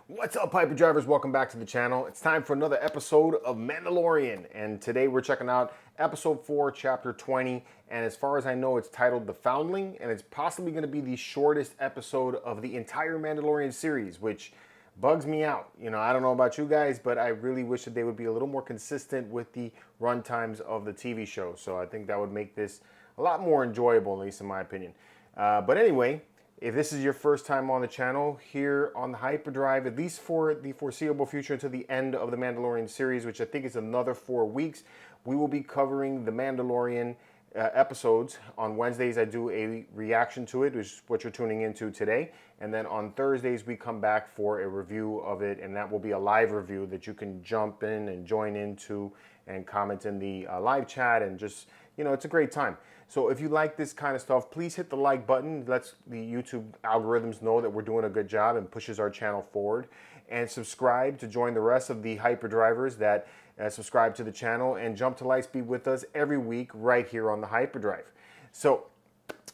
What's up, Hyperdrivers? Welcome back to the channel. It's time for another episode of Mandalorian, and today we're checking out episode 4, chapter 20, and as far as I know, it's titled The Foundling, and it's possibly going to be the shortest episode of the entire Mandalorian series, which bugs me out. You know, I don't know about you guys, but I really wish that they would be a little more consistent with the run times of the TV show, so I think that would make this a lot more enjoyable, at least in my opinion. But anyway, if this is your first time on the channel here on the Hyperdrive, at least for the foreseeable future until the end of the Mandalorian series, which I think is another 4 weeks, we will be covering the Mandalorian episodes. On Wednesdays, I do a reaction to it, which is what you're tuning into today. And then on Thursdays, we come back for a review of it, and that will be a live review that you can jump in and join into and comment in the live chat, and just, you know, it's a great time. So if you like this kind of stuff, please hit the like button. It lets the YouTube algorithms know that we're doing a good job and pushes our channel forward. And subscribe to join the rest of the Hyperdrivers that subscribe to the channel and jump to Lightspeed with us every week right here on the Hyperdrive. So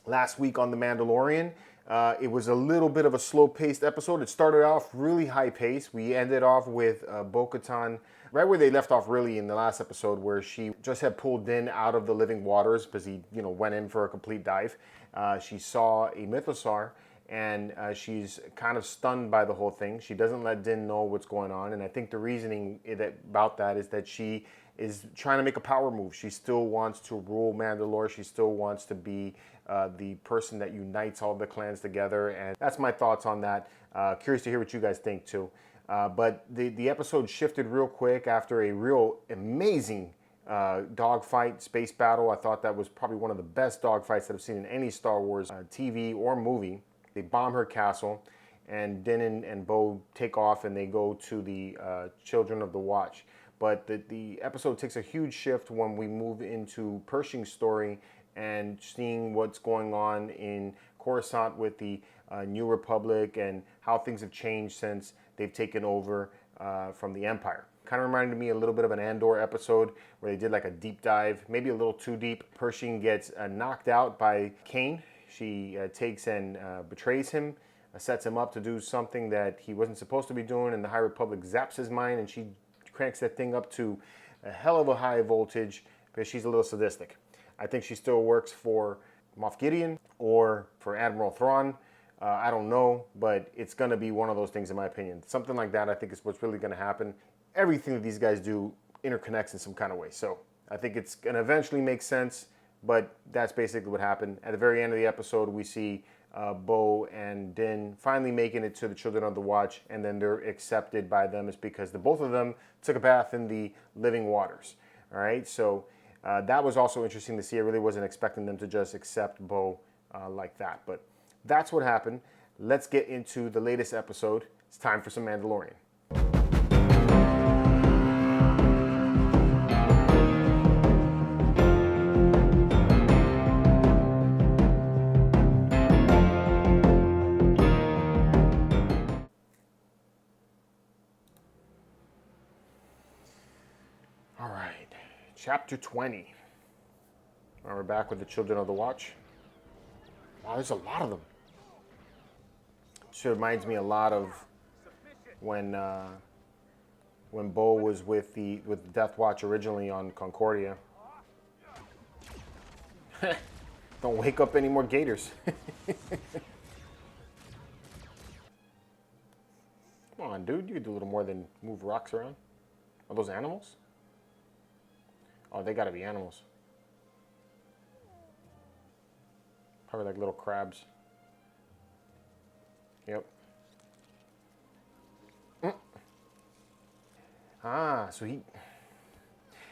last week on The Mandalorian, it was a little bit of a slow-paced episode. It started off really high-paced. We ended off with Bo-Katan right where they left off, really, in the last episode, where she just had pulled Din out of the living waters because he, you know, went in for a complete dive. She saw a mythosaur, and she's kind of stunned by the whole thing. She doesn't let Din know what's going on, and I think the reasoning about that is that she is trying to make a power move. She still wants to rule Mandalore. She still wants to be the person that unites all the clans together, and that's my thoughts on that. Curious to hear what you guys think too. But the episode shifted real quick after a real amazing dogfight, space battle. I thought that was probably one of the best dogfights that I've seen in any Star Wars TV or movie. They bomb her castle, and Din and Bo take off, and they go to the Children of the Watch. But the episode takes a huge shift when we move into Pershing's story and seeing what's going on in Coruscant with the New Republic and how things have changed since they've taken over from the Empire. Kind of reminded me a little bit of an Andor episode where they did like a deep dive, maybe a little too deep. Pershing gets knocked out by Kane. She takes and betrays him, sets him up to do something that he wasn't supposed to be doing, and the High Republic zaps his mind, and she cranks that thing up to a hell of a high voltage because she's a little sadistic. I think she still works for Moff Gideon or for Admiral Thrawn. I don't know, but it's going to be one of those things in my opinion. Something like that I think is what's really going to happen. Everything that these guys do interconnects in some kind of way. So I think it's going to eventually make sense, but that's basically what happened. At the very end of the episode, we see Bo and Din finally making it to the Children of the Watch, and then they're accepted by them. It's because the both of them took a bath in the living waters. All right, so that was also interesting to see. I really wasn't expecting them to just accept Bo like that, but that's what happened. Let's get into the latest episode. It's time for some Mandalorian. All right, chapter 20. Now we're back with the Children of the Watch. Wow, there's a lot of them. It reminds me a lot of when Bo was with the Death Watch originally on Concordia. Don't wake up any more gators. Come on, dude. You could do a little more than move rocks around. Are those animals? Oh, they gotta be animals. Probably like little crabs. Yep. Ah, so he...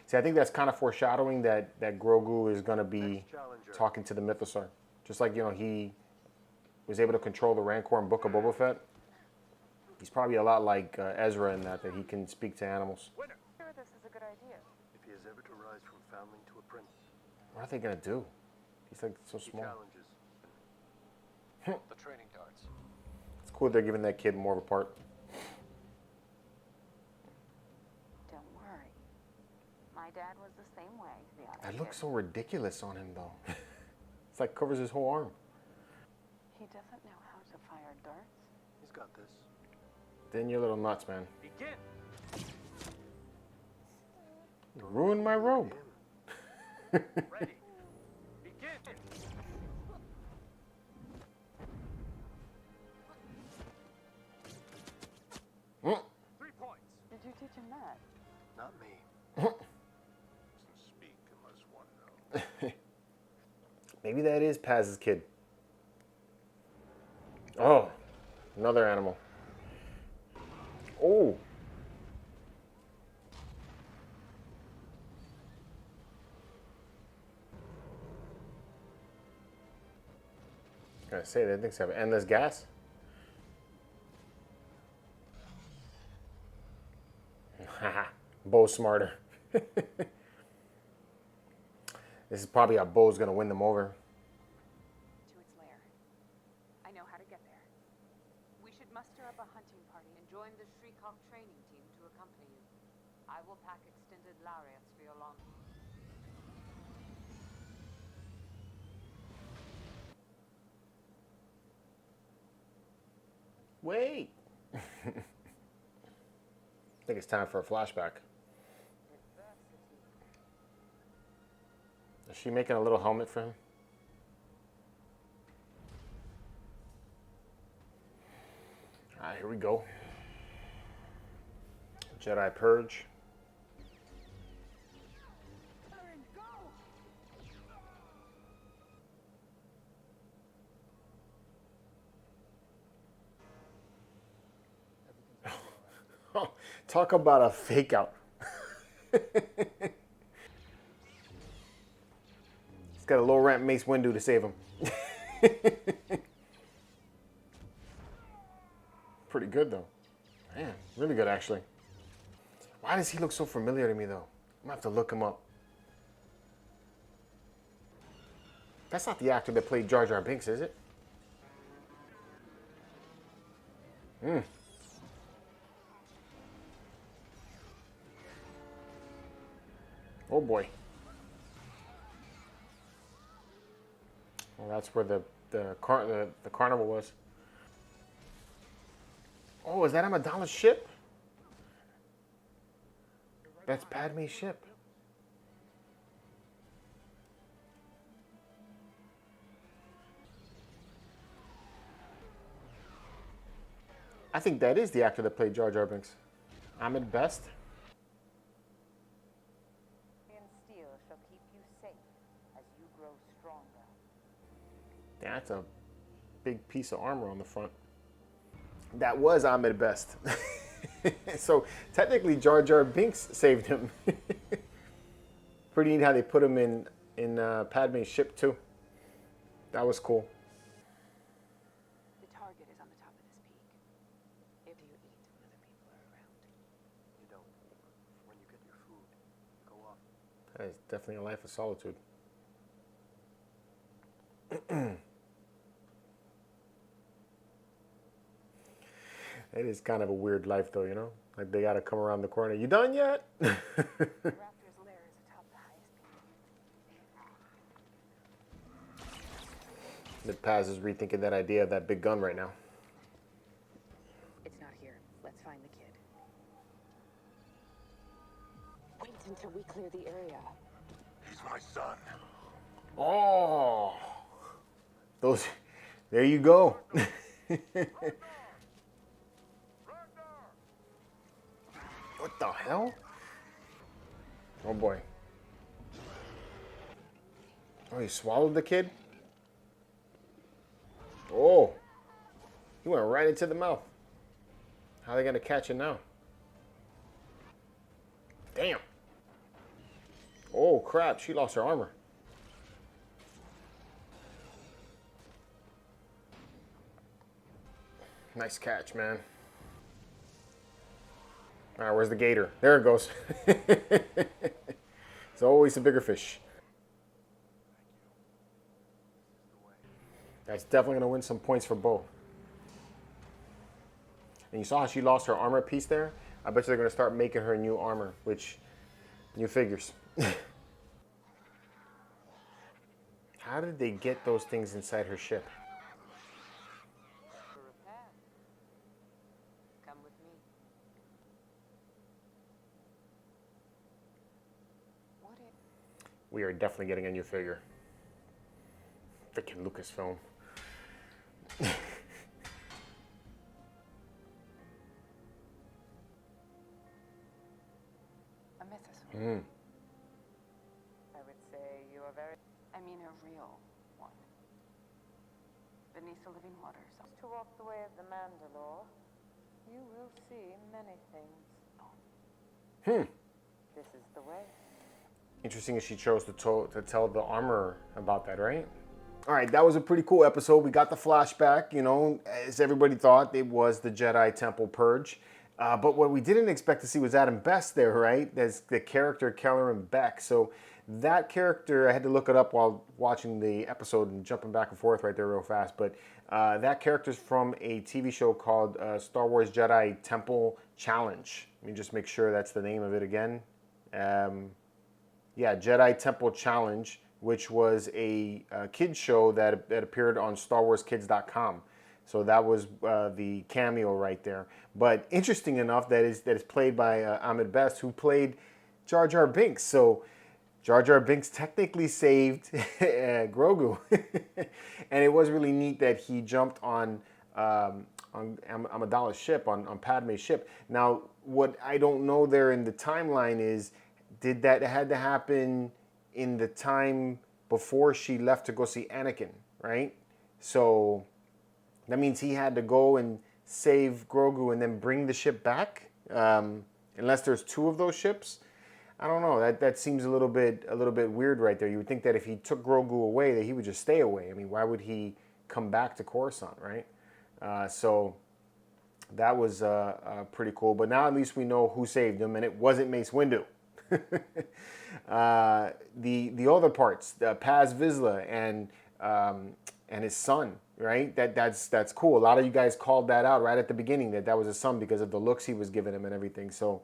See, I think that's kind of foreshadowing that Grogu is going to be talking to the Mythosaur. Just like, you know, he was able to control the Rancor in Book of Boba Fett. He's probably a lot like Ezra in that he can speak to animals. This is a good idea. If he is ever to rise from foundling to a prince, What are they going to do? He's like so small. challenges The training darts. It's cool they're giving that kid more of a part. Don't worry. My dad was the same way. That looks so ridiculous on him, though. It's like covers his whole arm. He doesn't know how to fire darts. He's got this. Then you're a little nuts, man. Begin. You ruined my robe. Ready. Begin. Mm. 3 points. Did you teach him that? Not me. Doesn't speak unless one knows. Maybe that is Paz's kid. Oh, another animal. Oh. Gotta say, that things have endless gas. Haha, Bo's smarter. This is probably how Bo's gonna win them over. To its lair. I know how to get there. We should muster up a hunting party and join the Shriekhawk training team to accompany you. I will pack extended lariats for your long. Wait. I think it's time for a flashback. Is she making a little helmet for him? All right, here we go. Jedi Purge. Oh, talk about a fake out. He's got a low ramp Mace Windu to save him. Pretty good though. Man, really good actually. Why does he look so familiar to me though? I'm gonna have to look him up. That's not the actor that played Jar Jar Binks, is it? Hmm. Oh boy. Well, that's where the carnival was. Oh, is that Amidala's ship? That's Padme's ship. I think that is the actor that played Jar Jar Binks. Ahmed Best. And steel shall keep you safe as you grow stronger. That's a big piece of armor on the front. That was Ahmed Best. So technically Jar Jar Binks saved him. Pretty neat how they put him in Padme's ship too. That was cool. The target is on the top of this peak. If you eat when other people are around. You don't. When you get your food, go off. That is definitely a life of solitude. It is kind of a weird life though, you know? Like they gotta come around the corner. You done yet? The raptor's lair is atop the highest peak. The Paz is rethinking that idea of that big gun right now. It's not here. Let's find the kid. Wait until we clear the area. He's my son. Oh, those, there you go. What the hell? Oh boy. Oh, he swallowed the kid? Oh, he went right into the mouth. How are they gonna catch it now? Damn. Oh crap, she lost her armor. Nice catch, man. All right, where's the gator? There it goes. It's always a bigger fish. That's definitely going to win some points for Bo. And you saw how she lost her armor piece there? I bet you they're going to start making her new armor, which, new figures. How did they get those things inside her ship? For repair. Come with me. we are definitely getting a new figure. Freaking Lucasfilm. A mythosaur. I would say you are very... I mean a real one. Beneath the living waters. To walk the way of the Mandalore, you will see many things. This is the way. Interesting that she chose to tell the armorer about that, right? All right, that was a pretty cool episode. We got the flashback, you know, as everybody thought, it was the Jedi Temple Purge. But what we didn't expect to see was Adam Best there, right? There's the character Kelleran Beck. So that character, I had to look it up while watching the episode and jumping back and forth right there real fast. But that character's from a TV show called Star Wars Jedi Temple Challenge. Let me just make sure that's the name of it again. Yeah, Jedi Temple Challenge, which was a kids show that appeared on StarWarsKids.com. So that was the cameo right there. But interesting enough, that is played by Ahmed Best, who played Jar Jar Binks. So Jar Jar Binks technically saved Grogu, and it was really neat that he jumped on Amidala's ship, on Padme's ship. Now, what I don't know there in the timeline is, did that had to happen in the time before she left to go see Anakin, right? So that means he had to go and save Grogu and then bring the ship back, unless there's two of those ships. I don't know. That seems a little bit weird right there. You would think that if he took Grogu away, that he would just stay away. I mean, why would he come back to Coruscant, right? So that was pretty cool. But now at least we know who saved him, and it wasn't Mace Windu. The other parts, Paz Vizsla and his son, right? That's cool. A lot of you guys called that out right at the beginning, that was his son because of the looks he was giving him and everything. So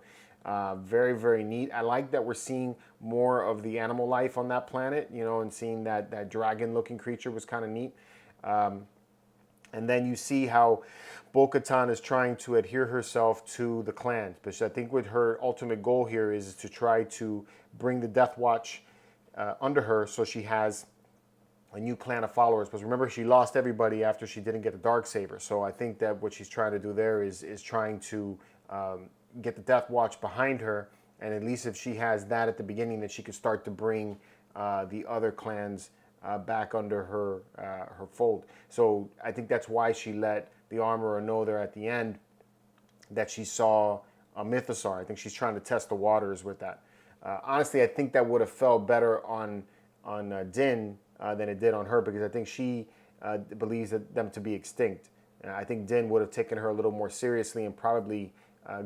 very, very neat. I like that we're seeing more of the animal life on that planet, you know, and seeing that dragon-looking creature was kind of neat. And then you see how Bo-Katan is trying to adhere herself to the clan. But I think what her ultimate goal here is to try to bring the Death Watch under her, so she has a new clan of followers. Because remember, she lost everybody after she didn't get the Darksaber. So I think that what she's trying to do there is trying to get the Death Watch behind her. And at least if she has that at the beginning, that she could start to bring the other clans back under her fold. So I think that's why she let the armorer know there at the end that she saw a mythosaur. I think she's trying to test the waters with that. Honestly, I think that would have felt better on Din than it did on her, because I think she believes them to be extinct. I think Din would have taken her a little more seriously and probably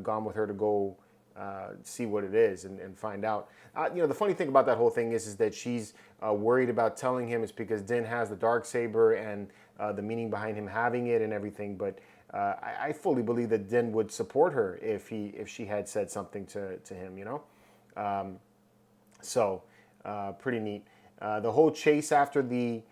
gone with her to go see what it is and find out. You know, the funny thing about that whole thing is that she's worried about telling him is because Din has the Darksaber and the meaning behind him having it and everything. But I fully believe that Din would support her if she had said something to him, you know. So pretty neat. The whole chase after the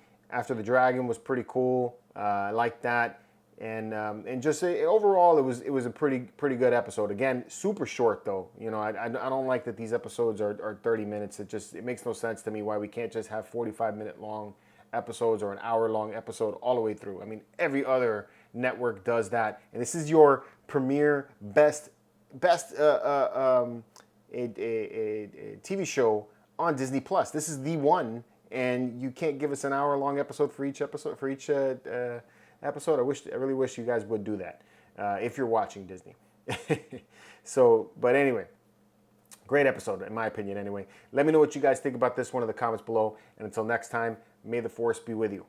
dragon was pretty cool. I like that. And just overall, it was a pretty good episode. Again, super short though. You know, I don't like that these episodes are 30 minutes. It makes no sense to me why we can't just have 45-minute long episodes or an hour-long episode all the way through. I mean, every other network does that, and this is your premier best TV show on Disney Plus. This is the one, and you can't give us an hour-long episode for each episode episode. I really wish you guys would do that if you're watching Disney. So, but anyway, great episode in my opinion anyway. Let me know what you guys think about this one in the comments below, and until next time, may the Force be with you.